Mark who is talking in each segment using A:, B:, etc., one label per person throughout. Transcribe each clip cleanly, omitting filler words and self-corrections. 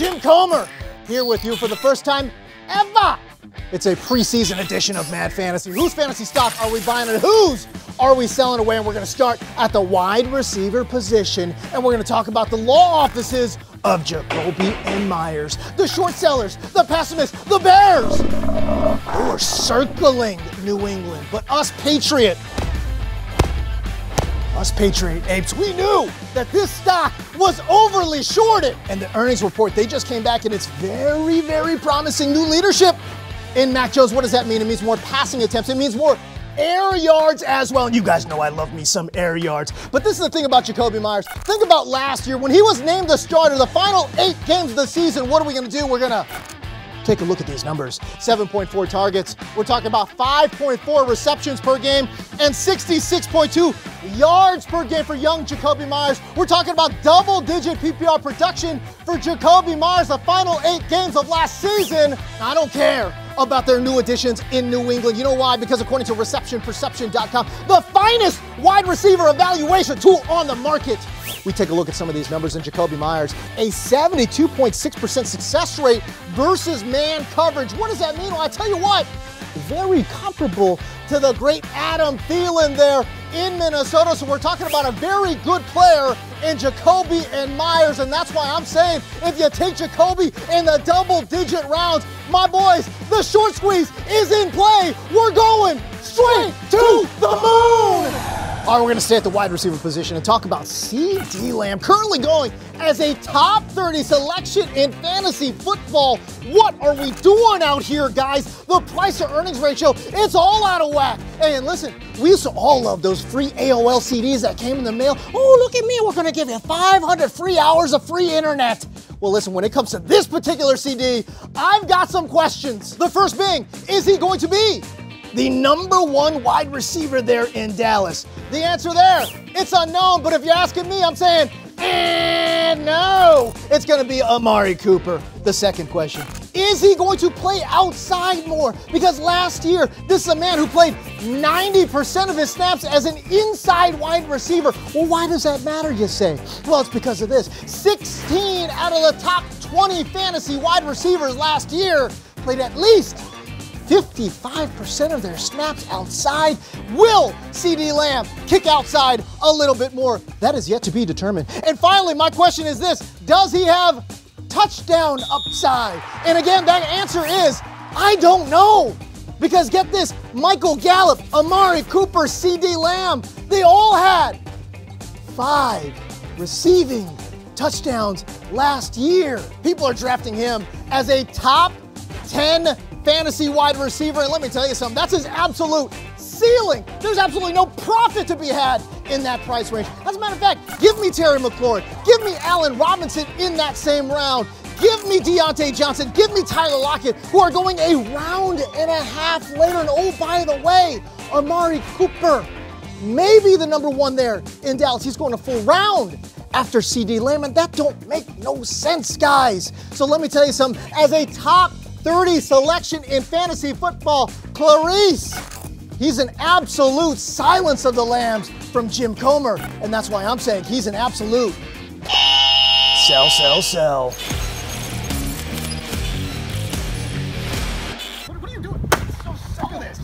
A: Jim Comer here with you for the first time ever. It's a preseason edition of Mad Fantasy. Whose fantasy stock are we buying and whose are we selling away? And we're going to start at the wide receiver position, and we're going to talk about the law offices of Jakobi and Meyers, the short sellers, the pessimists, the bears who are circling New England. But us Patriot apes, we knew that this stock was overly shorted. And the earnings report, they just came back, and it's very, very promising. New leadership in Mac Jones. What does that mean? It means more passing attempts. It means more air yards as well. And you guys know I love me some air yards. But this is the thing about Jakobi Meyers. Think about last year when he was named the starter, the final 8 games of the season. What are we going to do? We're going to take a look at these numbers. 7.4 targets. We're talking about 5.4 receptions per game and 66.2 yards per game for young Jakobi Meyers. We're talking about double-digit PPR production for Jakobi Meyers the final 8 games of last season. I don't care about their new additions in New England. You know why? Because according to receptionperception.com, the finest wide receiver evaluation tool on the market, we take a look at some of these numbers in Jakobi Meyers. A 72.6% success rate versus man coverage. What does that mean? Well, I tell you what, very comparable to the great Adam Thielen there in Minnesota. So we're talking about a very good player in Jakobi and Meyers, and that's why I'm saying if you take Jakobi in the double-digit rounds, my boys, the short squeeze is in play. We're going straight to the moon. All right, we're going to stay at the wide receiver position and talk about CeeDee Lamb, currently going as a top 30 selection in fantasy football. What are we doing out here, guys? The price to earnings ratio, it's all out of whack. Hey, and listen, we used to all love those free AOL CDs that came in the mail. Oh, look at me, we're going to give you 500 free hours of free internet. Well, listen, when it comes to this particular CD, I've got some questions. The first being, is he going to be the #1 wide receiver there in Dallas? The answer there, it's unknown, but if you're asking me, I'm saying, no. It's going to be Amari Cooper. The second question, is he going to play outside more? Because last year, this is a man who played 90% of his snaps as an inside wide receiver. Well, why does that matter, you say? Well, it's because of this. 16 out of the top 20 fantasy wide receivers last year played at least 55% of their snaps outside. Will CeeDee Lamb kick outside a little bit more? That is yet to be determined. And finally, my question is this: does he have touchdown upside? And again, that answer is, I don't know. Because get this, Michael Gallup, Amari Cooper, CeeDee Lamb, they all had 5 receiving touchdowns last year. People are drafting him as a top 10 fantasy wide receiver, and let me tell you something, that's his absolute ceiling. There's absolutely no profit to be had in that price range. As a matter of fact, give me Terry McLaurin, give me Allen Robinson in that same round, give me Deontay Johnson, give me Tyler Lockett, who are going a round and a half later. And oh, by the way, Amari Cooper, maybe the #1 there in Dallas. He's going a full round after CeeDee Lamb, and that don't make no sense, guys. So let me tell you something, as a top 30 selection in fantasy football, Clarice, he's an absolute silence of the lambs from Jim Comer, and that's why I'm saying he's an absolute sell, sell, sell.
B: What are you doing? I'm so sick of this.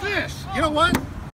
B: This. You know what?